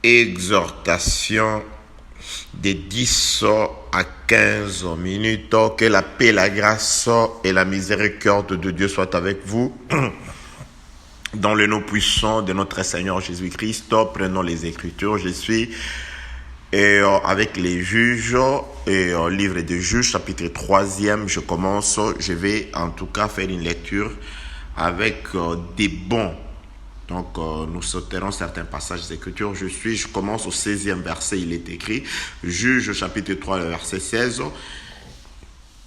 exhortation de 10 à 15 minutes. Que la paix, la grâce et la miséricorde de Dieu soient avec vous. Dans le nom puissant de notre Seigneur Jésus-Christ, prenons les Écritures. Je suis avec les juges, livre des juges, chapitre 3e. Je vais en tout cas faire une lecture avec des bons. Donc, nous sauterons certains passages des Écritures. Je commence au 16e verset, il est écrit, Juge chapitre 3, le verset 16.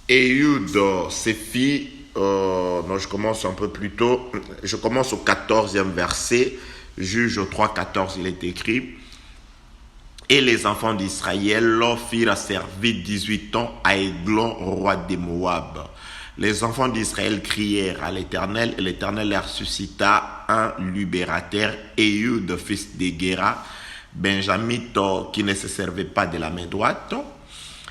Éhud se fit, je commence un peu plus tôt, je commence au 14e verset, Juge 3, 14, il est écrit, et les enfants d'Israël firent servir 18 ans à Églon, roi des Moab. Les enfants d'Israël crièrent à l'Éternel, et l'Éternel leur suscita un libérateur, Éhud, fils de Guéra, benjamite, qui ne se servait pas de la main droite.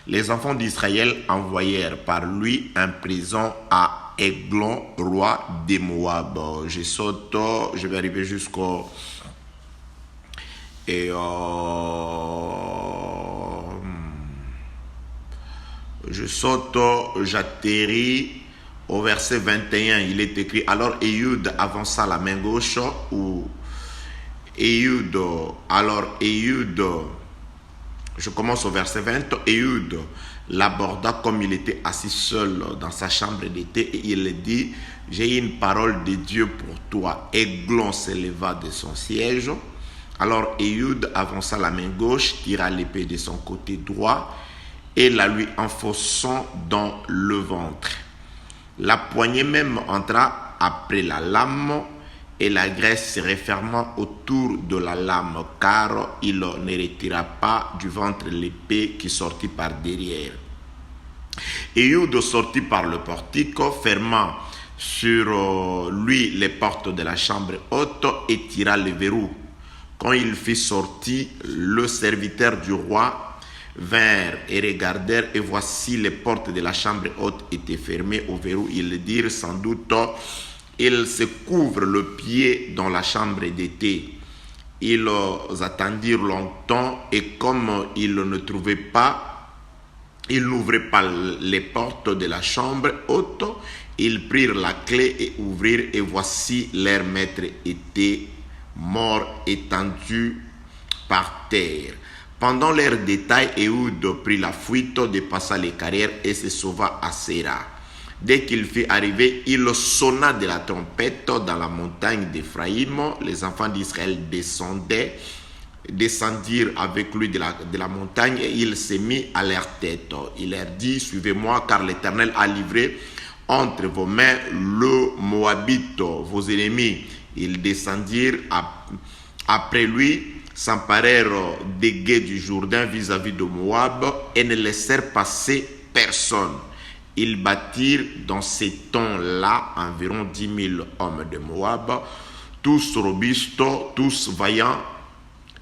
Les enfants d'Israël envoyèrent par lui un présent à Églon, roi des Moab. Je vais arriver jusqu'au... j'atterris au verset 21, il est écrit, alors Éhud avança la main gauche, je commence au verset 20, Éhud l'aborda comme il était assis seul dans sa chambre d'été et il dit, j'ai une parole de Dieu pour toi. Églon s'éleva de son siège. Alors Éhud avança la main gauche, tira l'épée de son côté droit et la lui enfonçant dans le ventre. La poignée même entra après la lame et la graisse se referma autour de la lame, car il ne retira pas du ventre l'épée qui sortit par derrière. Éhud sortit par le portique, fermant sur lui les portes de la chambre haute et tira le verrou. Quand il fit sortir, le serviteur du roi vinrent et regardèrent, et voici les portes de la chambre haute étaient fermées au verrou. Ils dirent sans doute, il se couvre le pied dans la chambre d'été. Ils attendirent longtemps, et comme ils n'ouvraient pas les portes de la chambre haute, ils prirent la clé et ouvrirent, et voici leur maître était mort, étendu par terre. Pendant leur détail, Éhud prit la fuite, dépassa les carrières et se sauva à Séra. Dès qu'il fut arrivé, il sonna de la trompette dans la montagne d'Éphraïm. Les enfants d'Israël descendirent avec lui de la montagne et il s'est mis à leur tête. Il leur dit, suivez-moi, car l'Éternel a livré entre vos mains le Moabite, vos ennemis. Ils descendirent après lui, s'emparèrent des gués du Jourdain vis-à-vis de Moab et ne laissèrent passer personne. Ils bâtirent dans ces temps-là environ 10 000 hommes de Moab, tous robustes, tous vaillants,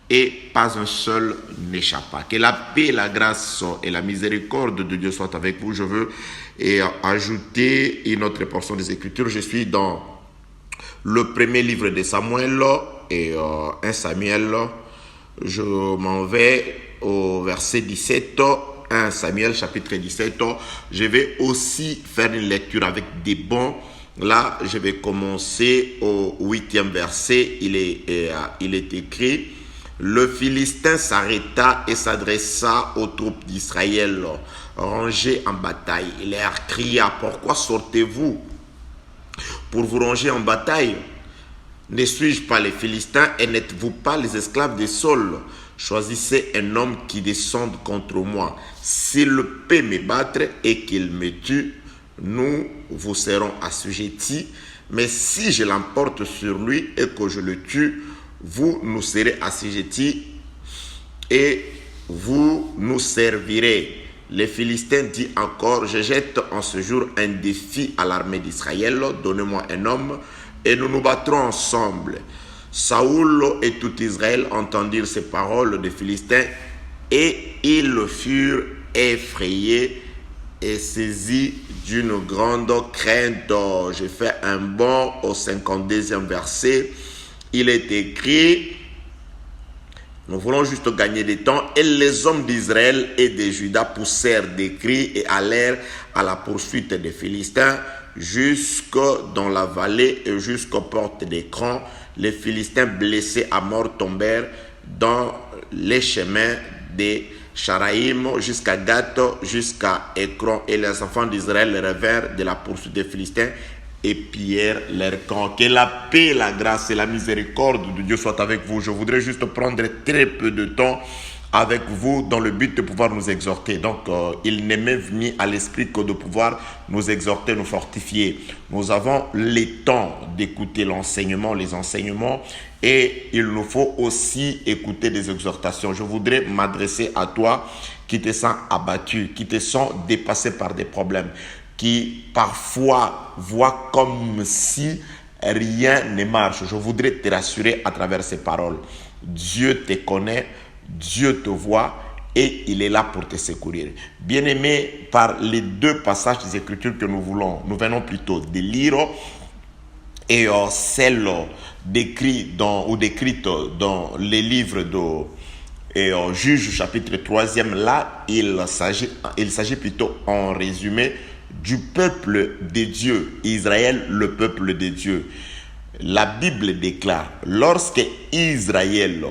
et pas un seul n'échappa. Que la paix, la grâce et la miséricorde de Dieu soient avec vous. Je veux ajouter une autre portion des Écritures. Je suis dans le premier livre de Samuel et 1 Samuel. Je m'en vais au verset 17, 1 Samuel chapitre 17. Je vais aussi faire une lecture avec des bons. Là, je vais commencer au 8e verset. Il est écrit, le Philistin s'arrêta et s'adressa aux troupes d'Israël rangées en bataille. Il leur cria, pourquoi sortez-vous pour vous ranger en bataille? Ne suis-je pas les Philistins et n'êtes-vous pas les esclaves de Saul? Choisissez un homme qui descende contre moi. S'il peut me battre et qu'il me tue, nous vous serons assujettis. Mais si je l'emporte sur lui et que je le tue, vous nous serez assujettis et vous nous servirez. Les Philistins dit encore, je jette en ce jour un défi à l'armée d'Israël. Donnez-moi un homme et nous nous battrons ensemble. Saoul et tout Israël entendirent ces paroles des Philistins et ils furent effrayés et saisis d'une grande crainte. Je fais un bond au 52e verset. Il est écrit, Nous voulons juste gagner du temps. Et les hommes d'Israël et de Juda poussèrent des cris et allèrent à la poursuite des Philistins jusque dans la vallée et jusqu'aux portes d'Écran. Les Philistins blessés à mort tombèrent dans les chemins des Charaïm jusqu'à Gath, jusqu'à Écran. Et les enfants d'Israël revinrent de la poursuite des Philistins et pillèrent leur camp. Que la paix, la grâce et la miséricorde de Dieu soient avec vous. Je voudrais juste prendre très peu de temps avec vous dans le but de pouvoir nous exhorter. Donc, il n'est même venu à l'esprit que de pouvoir nous exhorter, nous fortifier. Nous avons le temps d'écouter l'enseignement, les enseignements, et il nous faut aussi écouter des exhortations. Je voudrais m'adresser à toi qui te sens abattu, qui te sens dépassé par des problèmes, qui parfois voient comme si rien ne marche. Je voudrais te rassurer à travers ces paroles. Dieu te connaît, Dieu te voit et il est là pour te secourir. Bien-aimé, par les deux passages des Écritures que nous venons plutôt de lire, et celle décrite dans les livres de Juge chapitre 3e, là, il s'agit plutôt en résumé du peuple de Dieu, Israël, le peuple de Dieu. La Bible déclare, lorsque Israël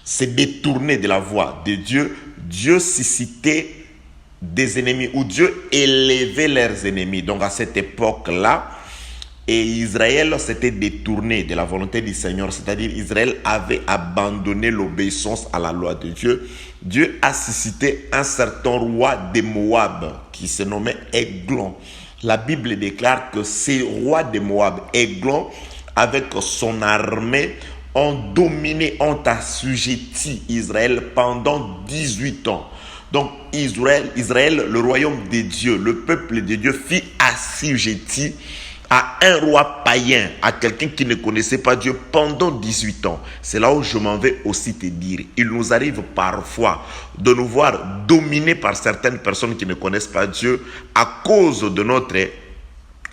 s'est détourné de la voie de Dieu, Dieu suscitait des ennemis, ou Dieu élevait leurs ennemis. Donc à cette époque-là, et Israël s'était détourné de la volonté du Seigneur, c'est-à-dire Israël avait abandonné l'obéissance à la loi de Dieu. Dieu a suscité un certain roi de Moab qui se nommait Églon. La Bible déclare que ces rois de Moab, Églon, avec son armée, ont dominé, ont assujetti Israël pendant 18 ans. Donc Israël, le royaume de Dieu, le peuple de Dieu fut assujetti à un roi païen, à quelqu'un qui ne connaissait pas Dieu pendant 18 ans. C'est là où je m'en vais aussi te dire. Il nous arrive parfois de nous voir dominés par certaines personnes qui ne connaissent pas Dieu à cause de notre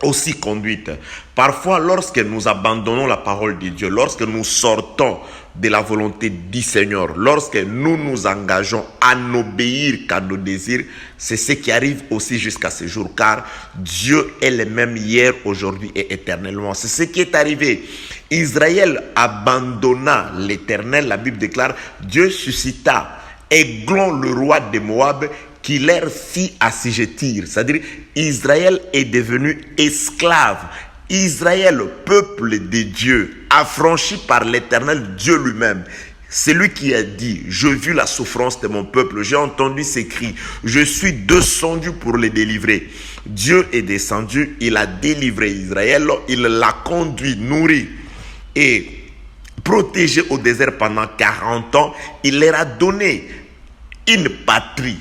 aussi conduite. Parfois, lorsque nous abandonnons la parole de Dieu, lorsque nous sortons de la volonté du Seigneur, lorsque nous nous engageons à n'obéir qu'à nos désirs, c'est ce qui arrive aussi jusqu'à ce jour, car Dieu est le même hier, aujourd'hui et éternellement. C'est ce qui est arrivé. Israël abandonna l'Éternel. La Bible déclare, Dieu suscita Églon, le roi de Moab, qui leur fit assujettir. C'est-à-dire, Israël est devenu esclave. Israël, peuple de Dieu, affranchi par l'Éternel Dieu lui-même. C'est lui qui a dit, je vis la souffrance de mon peuple, j'ai entendu ses cris, je suis descendu pour les délivrer. Dieu est descendu, il a délivré Israël, il l'a conduit, nourri et protégé au désert pendant 40 ans. Il leur a donné une patrie,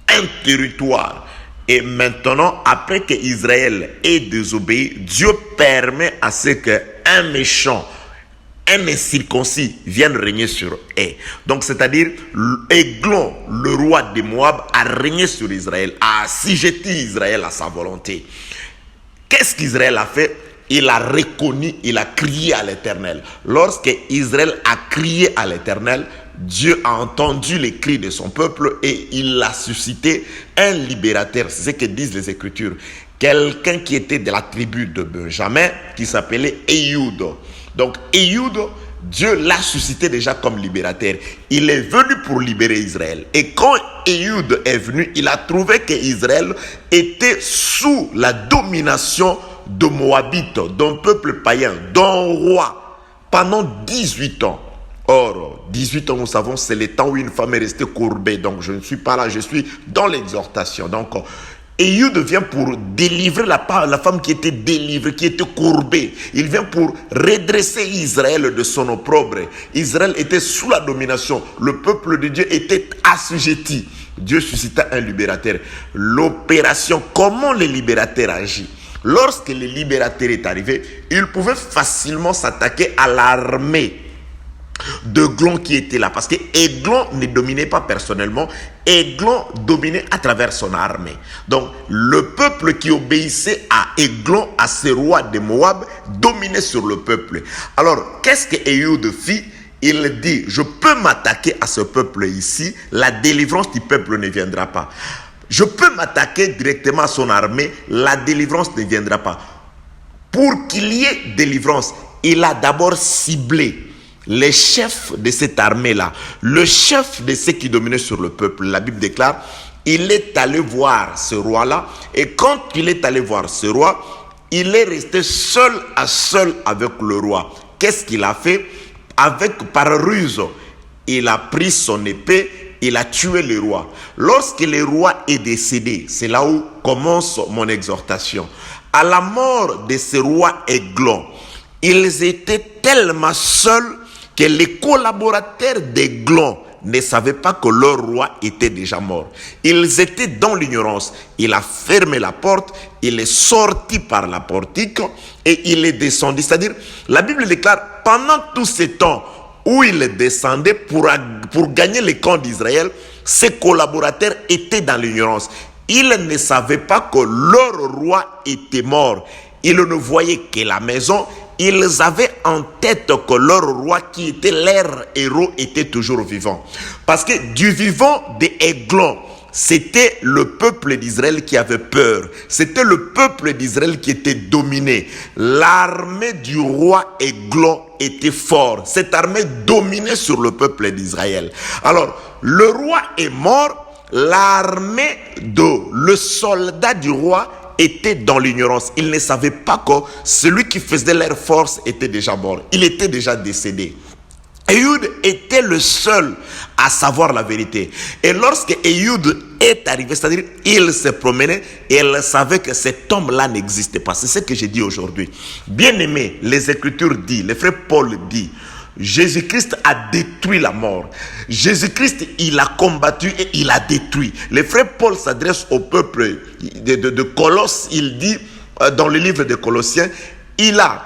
un territoire. Et maintenant, après que Israël ait désobéi, Dieu permet à ce qu'un méchant, un incirconcis vienne régner sur eux. Donc, c'est-à-dire, Églon, le roi de Moab, a régné sur Israël, a assujetti Israël à sa volonté. Qu'est-ce qu'Israël a fait? Il a reconnu, il a crié à l'Éternel. Lorsque Israël a crié à l'Éternel, Dieu a entendu les cris de son peuple et il a suscité un libérateur. C'est ce que disent les Écritures. Quelqu'un qui était de la tribu de Benjamin, qui s'appelait Ehud. Donc Ehud, Dieu l'a suscité déjà comme libérateur. Il est venu pour libérer Israël. Et quand Ehud est venu, il a trouvé que Israël était sous la domination de Moabites, d'un peuple païen, d'un roi, pendant 18 ans. Or, 18 ans, nous savons, c'est le temps où une femme est restée courbée. Donc, je ne suis pas là, je suis dans l'exhortation. Donc, Ehud vient pour délivrer la femme qui était délivrée, qui était courbée. Il vient pour redresser Israël de son opprobre. Israël était sous la domination. Le peuple de Dieu était assujetti. Dieu suscita un libérateur. L'opération, comment le libérateur agit? Lorsque le libérateur est arrivé, il pouvait facilement s'attaquer à l'armée d'Églon qui était là, parce que Églon ne dominait pas personnellement, Églon dominait à travers son armée. Donc le peuple qui obéissait à Églon, à ce roi de Moab, dominait sur le peuple. Alors qu'est-ce que Ehud fit? il dit, je peux m'attaquer à ce peuple ici, la délivrance du peuple ne viendra pas. Je peux m'attaquer directement à son armée, la délivrance ne viendra pas. Pour qu'il y ait délivrance, il a d'abord ciblé les chefs de cette armée-là, le chef de ceux qui dominaient sur le peuple. La Bible déclare, il est allé voir ce roi-là, et quand il est allé voir ce roi, il est resté seul à seul avec le roi. Qu'est-ce qu'il a fait? Par ruse, il a pris son épée, il a tué le roi. Lorsque le roi est décédé, c'est là où commence mon exhortation. À la mort de ce roi Aiglon, ils étaient tellement seuls que les collaborateurs d'Aiglon ne savaient pas que leur roi était déjà mort. Ils étaient dans l'ignorance. Il a fermé la porte, il est sorti par la portique et il est descendu. C'est-à-dire, la Bible déclare, pendant tout ce temps où il descendait pour gagner les camps d'Israël, ses collaborateurs étaient dans l'ignorance. Ils ne savaient pas que leur roi était mort. Ils ne voyaient que la maison. Ils avaient en tête que leur roi, qui était leur héros, était toujours vivant. Parce que du vivant des Aiglons, c'était le peuple d'Israël qui avait peur. C'était le peuple d'Israël qui était dominé. L'armée du roi Aiglon était fort. Cette armée dominait sur le peuple d'Israël. Alors, le roi est mort. L'armée le soldat du roi était dans l'ignorance. Il ne savait pas que celui qui faisait leur force était déjà mort. Il était déjà décédé. Ehud était le seul à savoir la vérité. Et lorsque Ehud est arrivé, c'est-à-dire il se promenait et il savait que cet homme-là n'existait pas. C'est ce que j'ai dit aujourd'hui. Bien aimé, les Écritures disent, le frère Paul dit, Jésus-Christ a détruit la mort. Jésus-Christ, il a combattu et il a détruit. Le frère Paul s'adresse au peuple de Colosse. Il dit dans le livre de Colossiens, il a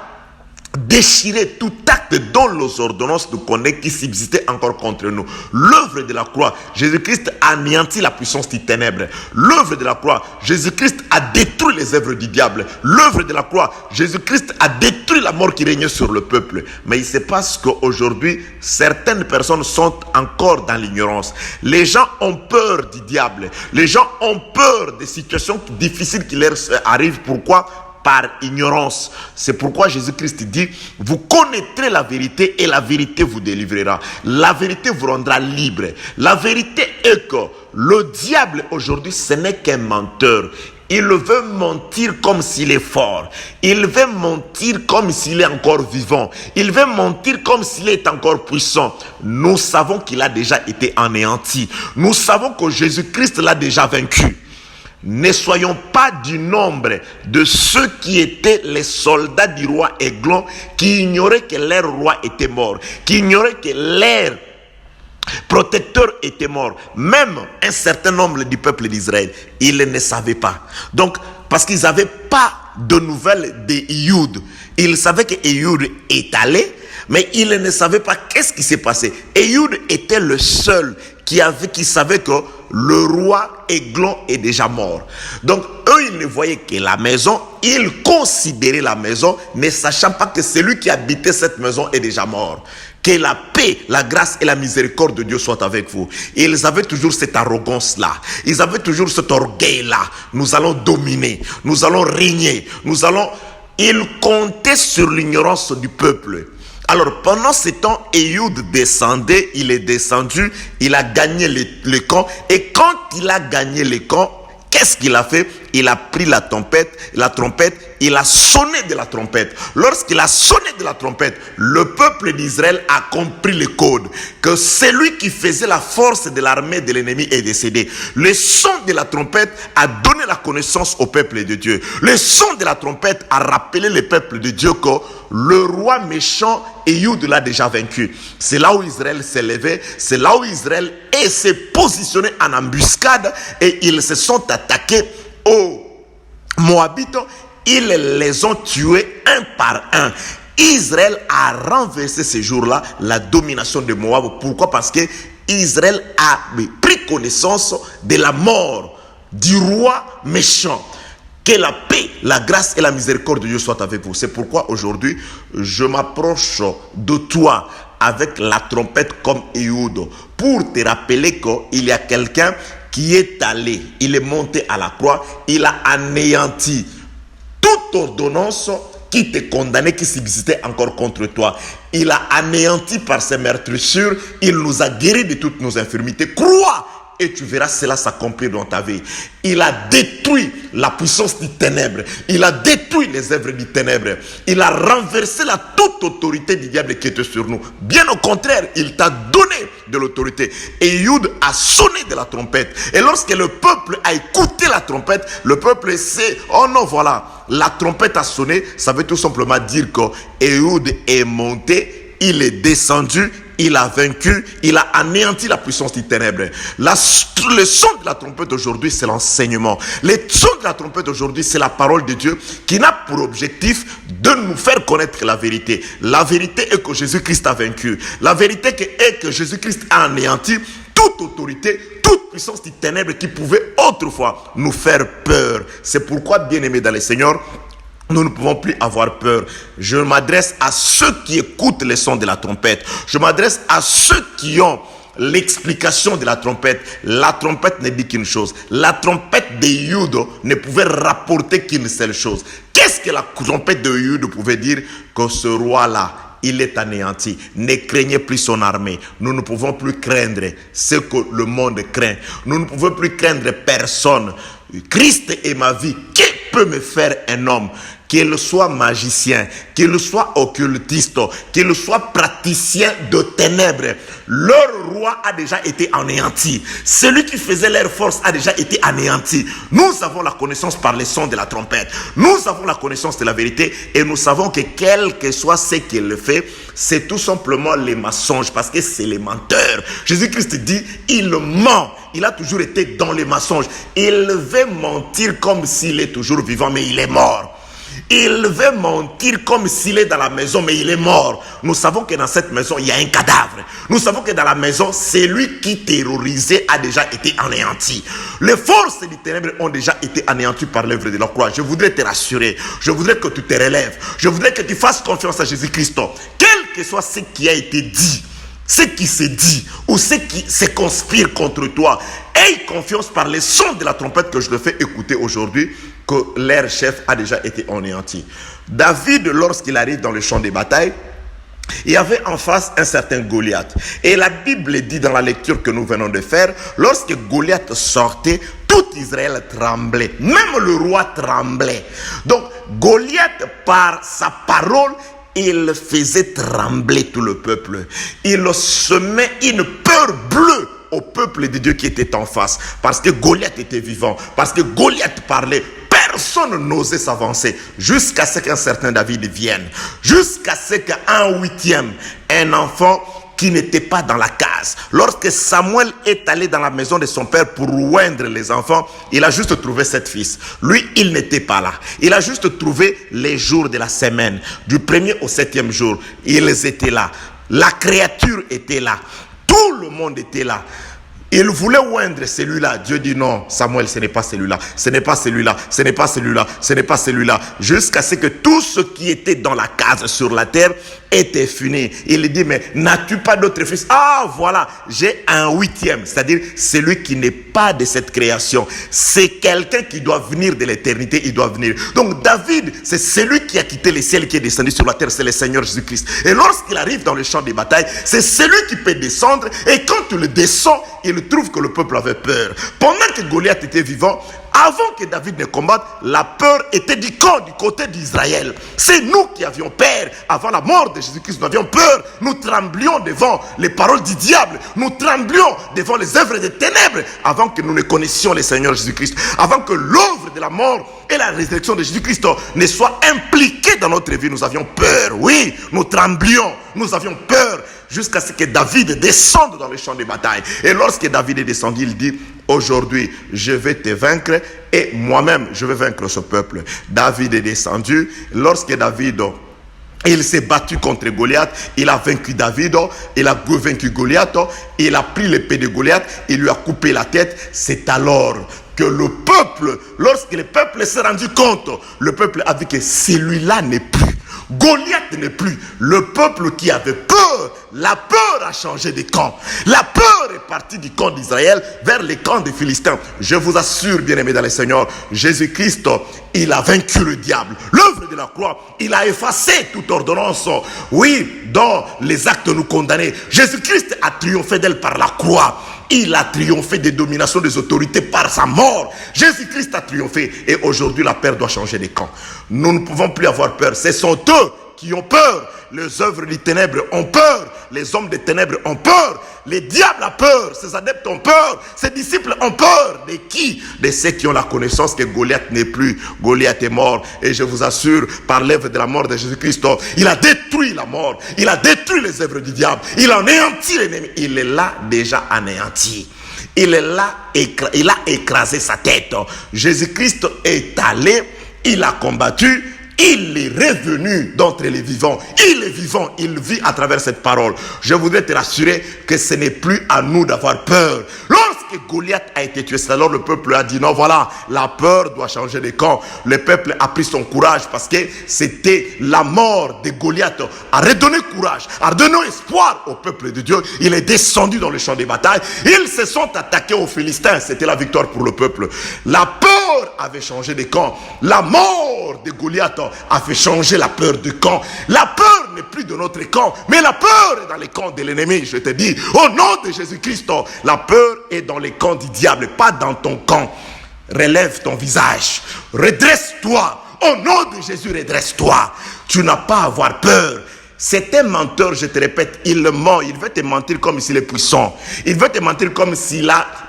déchirer tout acte dont les ordonnances nous connaissent qui subsistait encore contre nous. L'œuvre de la croix, Jésus-Christ a anéanti la puissance des ténèbres. L'œuvre de la croix, Jésus-Christ a détruit les œuvres du diable. L'œuvre de la croix, Jésus-Christ a détruit la mort qui régnait sur le peuple. Mais il se passe qu'aujourd'hui, certaines personnes sont encore dans l'ignorance. Les gens ont peur du diable. Les gens ont peur des situations difficiles qui leur arrivent. Pourquoi? Par ignorance. C'est pourquoi Jésus-Christ dit, vous connaîtrez la vérité et la vérité vous délivrera. La vérité vous rendra libre. La vérité est que le diable aujourd'hui, ce n'est qu'un menteur. Il veut mentir comme s'il est fort. Il veut mentir comme s'il est encore vivant. Il veut mentir comme s'il est encore puissant. Nous savons qu'il a déjà été anéanti. Nous savons que Jésus-Christ l'a déjà vaincu. Ne soyons pas du nombre de ceux qui étaient les soldats du roi Aiglon, qui ignoraient que leur roi était mort, qui ignoraient que leur protecteur était mort. Même un certain nombre du peuple d'Israël, ils ne savaient pas. Donc, parce qu'ils n'avaient pas de nouvelles d'Ehud. Ils savaient que Ehud est allé, mais ils ne savaient pas qu'est-ce qui s'est passé. Ehud était le seul qui savait que le roi Aiglon est déjà mort. Donc, eux, ils ne voyaient que la maison. Ils considéraient la maison, ne sachant pas que celui qui habitait cette maison est déjà mort. Que la paix, la grâce et la miséricorde de Dieu soient avec vous. Et ils avaient toujours cette arrogance-là. Ils avaient toujours cet orgueil-là. Nous allons dominer. Nous allons régner. Ils comptaient sur l'ignorance du peuple. Alors, pendant ce temps, Ehud descendait, il est descendu, il a gagné le camp. Et quand il a gagné le camp, qu'est-ce qu'il a fait? Il a pris la trompette, il a sonné de la trompette. Lorsqu'il a sonné de la trompette, le peuple d'Israël a compris le code. Que celui qui faisait la force de l'armée de l'ennemi est décédé. Le son de la trompette a donné la connaissance au peuple de Dieu. Le son de la trompette a rappelé le peuple de Dieu que le roi méchant Ehud l'a déjà vaincu. C'est là où Israël s'est levé. C'est là où Israël s'est positionné en embuscade. Et ils se sont attaqués aux Moabites. Ils les ont tués un par un. Israël a renversé ces jours-là la domination de Moab. Pourquoi? Parce que Israël a pris connaissance de la mort du roi méchant. Que la paix, la grâce et la miséricorde de Dieu soient avec vous. C'est pourquoi aujourd'hui, je m'approche de toi avec la trompette comme Ehud, pour te rappeler qu'il y a quelqu'un qui est allé, il est monté à la croix, il a anéanti toute ordonnance qui te condamnait, qui subsistait encore contre toi. Il a anéanti par ses meurtrissures, il nous a guéris de toutes nos infirmités. Crois et tu verras cela s'accomplir dans ta vie. Il a détruit la puissance du ténèbre. Il a détruit les œuvres du ténèbre. Il a renversé la toute autorité du diable qui était sur nous. Bien au contraire, il t'a donné de l'autorité. Et Ehud a sonné de la trompette. Et lorsque le peuple a écouté la trompette, le peuple sait, oh non, voilà, la trompette a sonné. Ça veut tout simplement dire que Ehud est monté, il est descendu, il a vaincu, il a anéanti la puissance du ténèbre. Le son de la trompette aujourd'hui, c'est l'enseignement. Le son de la trompette aujourd'hui, c'est la parole de Dieu qui n'a pour objectif de nous faire connaître la vérité. La vérité est que Jésus-Christ a vaincu. La vérité est que Jésus-Christ a anéanti toute autorité, toute puissance du ténèbre qui pouvait autrefois nous faire peur. C'est pourquoi, bien-aimés dans le Seigneur, nous ne pouvons plus avoir peur. Je m'adresse à ceux qui écoutent les sons de la trompette. Je m'adresse à ceux qui ont l'explication de la trompette. La trompette ne dit qu'une chose. La trompette de Ehud ne pouvait rapporter qu'une seule chose. Qu'est-ce que la trompette de Ehud pouvait dire? Que ce roi-là, il est anéanti. Ne craignez plus son armée. Nous ne pouvons plus craindre ce que le monde craint. Nous ne pouvons plus craindre personne. Christ est ma vie. Qui peut me faire un homme? Qu'il soit magicien, qu'il soit occultiste, qu'il soit praticien de ténèbres, leur roi a déjà été anéanti. Celui qui faisait leur force a déjà été anéanti. Nous avons la connaissance par les sons de la trompette. Nous avons la connaissance de la vérité et nous savons que quel que soit ce qu'il fait, c'est tout simplement les mensonges parce que c'est les menteurs. Jésus-Christ dit, il ment. Il a toujours été dans les mensonges. Il veut mentir comme s'il est toujours vivant, mais il est mort. Il veut mentir comme s'il est dans la maison, mais il est mort. Nous savons que dans cette maison, il y a un cadavre. Nous savons que dans la maison, celui qui terrorisait a déjà été anéanti. Les forces du ténèbre ont déjà été anéanties par l'œuvre de la croix. Je voudrais te rassurer. Je voudrais que tu te relèves. Je voudrais que tu fasses confiance à Jésus-Christ. Quel que soit ce qui a été dit, ce qui se dit ou ce qui se conspire contre toi, aie confiance par les sons de la trompette que je te fais écouter aujourd'hui, que leur chef a déjà été anéanti. David, lorsqu'il arrive dans le champ de bataille, il y avait en face un certain Goliath. Et la Bible dit dans la lecture que nous venons de faire, lorsque Goliath sortait, tout Israël tremblait. Même le roi tremblait. Donc Goliath, par sa parole, il faisait trembler tout le peuple. Il semait une peur bleue au peuple de Dieu qui était en face. Parce que Goliath était vivant. Parce que Goliath parlait. Personne n'osait s'avancer jusqu'à ce qu'un certain David vienne. Jusqu'à ce qu'un huitième, un enfant qui n'était pas dans la case. Lorsque Samuel est allé dans la maison de son père pour oindre les enfants, il a juste trouvé 7 fils. Lui, il n'était pas là. Il a juste trouvé les jours de la semaine. Du 1er au 7e jour, ils étaient là. La créature était là. Tout le monde était là. Il voulait oindre celui-là. Dieu dit non, Samuel, ce n'est pas celui-là. Ce n'est pas celui-là. Ce n'est pas celui-là. Ce n'est pas celui-là. Jusqu'à ce que tout ce qui était dans la case sur la terre était fini. Il dit, mais n'as-tu pas d'autres fils? Ah, voilà, j'ai un huitième. C'est-à-dire, celui qui n'est pas de cette création. C'est quelqu'un qui doit venir de l'éternité. Il doit venir. Donc, David, c'est celui qui a quitté les ciels, qui est descendu sur la terre. C'est le Seigneur Jésus-Christ. Et lorsqu'il arrive dans le champ de bataille, c'est celui qui peut descendre. Et quand tu le descends, il trouve que le peuple avait peur. Pendant que Goliath était vivant, avant que David ne combatte, la peur était du côté d'Israël. C'est nous qui avions peur. Avant la mort de Jésus-Christ, nous avions peur. Nous tremblions devant les paroles du diable. Nous tremblions devant les œuvres des ténèbres avant que nous ne connaissions le Seigneur Jésus-Christ. Avant que l'œuvre de la mort et la résurrection de Jésus-Christ ne soient impliquées dans notre vie. Nous avions peur. Oui, nous tremblions. Nous avions peur jusqu'à ce que David descende dans le champ de bataille. Et lorsque David est descendu, il dit, aujourd'hui, je vais te vaincre et moi-même, je vais vaincre ce peuple. David est descendu. Lorsque David, il s'est battu contre Goliath, il a vaincu David, il a vaincu Goliath, il a pris l'épée de Goliath, il lui a coupé la tête. C'est alors que le peuple, lorsque le peuple s'est rendu compte, le peuple a vu que celui-là n'est plus. Goliath n'est plus. Le peuple qui avait peur, la peur a changé de camp. La peur est partie du camp d'Israël vers le camp des Philistins. Je vous assure, bien-aimés dans le Seigneur, Jésus-Christ, il a vaincu le diable. L'œuvre de la croix, il a effacé toute ordonnance. Oui, dans les actes nous condamnés, Jésus-Christ a triomphé d'elle par la croix. Il a triomphé des dominations des autorités par sa mort. Jésus-Christ a triomphé. Et aujourd'hui, la peur doit changer de camp. Nous ne pouvons plus avoir peur. Ce sont eux qui ont peur. Les œuvres des ténèbres ont peur. Les hommes des ténèbres ont peur. Les diables ont peur. Ses adeptes ont peur. Ses disciples ont peur. De qui? De ceux qui ont la connaissance que Goliath n'est plus. Goliath est mort. Et je vous assure, par l'œuvre de la mort de Jésus-Christ, il a détruit la mort. Il a détruit les œuvres du diable. Il a anéanti l'ennemi. Il est là déjà anéanti. Il est là, il a écrasé sa tête. Jésus-Christ est allé, il a combattu. Il est revenu d'entre les vivants. Il est vivant. Il vit à travers cette parole. Je voudrais te rassurer que ce n'est plus à nous d'avoir peur. Lorsque Goliath a été tué, c'est alors le peuple a dit non, voilà, la peur doit changer de camp. Le peuple a pris son courage parce que c'était la mort de Goliath a redonné courage, a redonné espoir au peuple de Dieu. Il est descendu dans le champ de bataille. Ils se sont attaqués aux Philistins. C'était la victoire pour le peuple. La peur avait changé de camp. La mort de Goliath a fait changer la peur du camp. La peur n'est plus de notre camp, mais la peur est dans les camps de l'ennemi. Je te dis, au nom de Jésus-Christ, la peur est dans les camps du diable, pas dans ton camp. Relève ton visage, redresse-toi. Au nom de Jésus, redresse-toi. Tu n'as pas à avoir peur. C'est un menteur, je te répète, il ment, il veut te mentir comme s'il est puissant. Il veut te mentir comme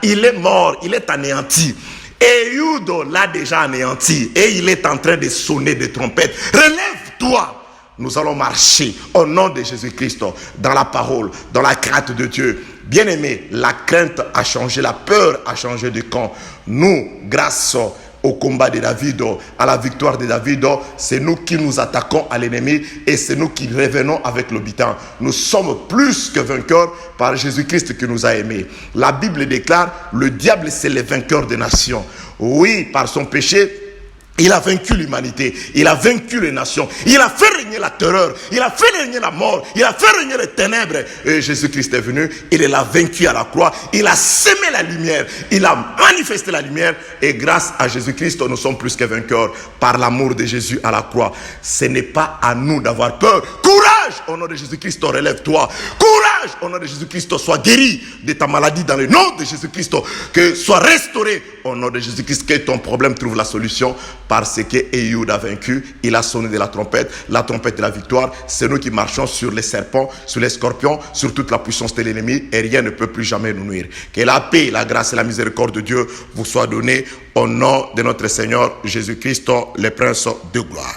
il est mort, il est anéanti. Et Yudo l'a déjà anéanti et il est en train de sonner des trompettes. Relève-toi. Nous allons marcher au nom de Jésus-Christ dans la parole, dans la crainte de Dieu. Bien-aimé, la crainte a changé, la peur a changé de camp. Nous, grâce au combat de David, à la victoire de David, c'est nous qui nous attaquons à l'ennemi et c'est nous qui revenons avec le butin. Nous sommes plus que vainqueurs par Jésus-Christ qui nous a aimés. La Bible déclare, le diable c'est le vainqueur des nations. Oui, par son péché, il a vaincu l'humanité, il a vaincu les nations, il a fait régner la terreur, il a fait régner la mort, il a fait régner les ténèbres. Et Jésus-Christ est venu, il l'a vaincu à la croix, il a semé la lumière, il a manifesté la lumière. Et grâce à Jésus-Christ, nous sommes plus que vainqueurs par l'amour de Jésus à la croix. Ce n'est pas à nous d'avoir peur. Courage, au nom de Jésus-Christ, relève-toi. Courage, au nom de Jésus-Christ, sois guéri de ta maladie dans le nom de Jésus-Christ, que sois restauré au nom de Jésus-Christ, que ton problème trouve la solution. Parce que Ehud a vaincu, il a sonné de la trompette de la victoire. C'est nous qui marchons sur les serpents, sur les scorpions, sur toute la puissance de l'ennemi et rien ne peut plus jamais nous nuire. Que la paix, la grâce et la miséricorde de Dieu vous soient données au nom de notre Seigneur Jésus-Christ, le Prince de gloire.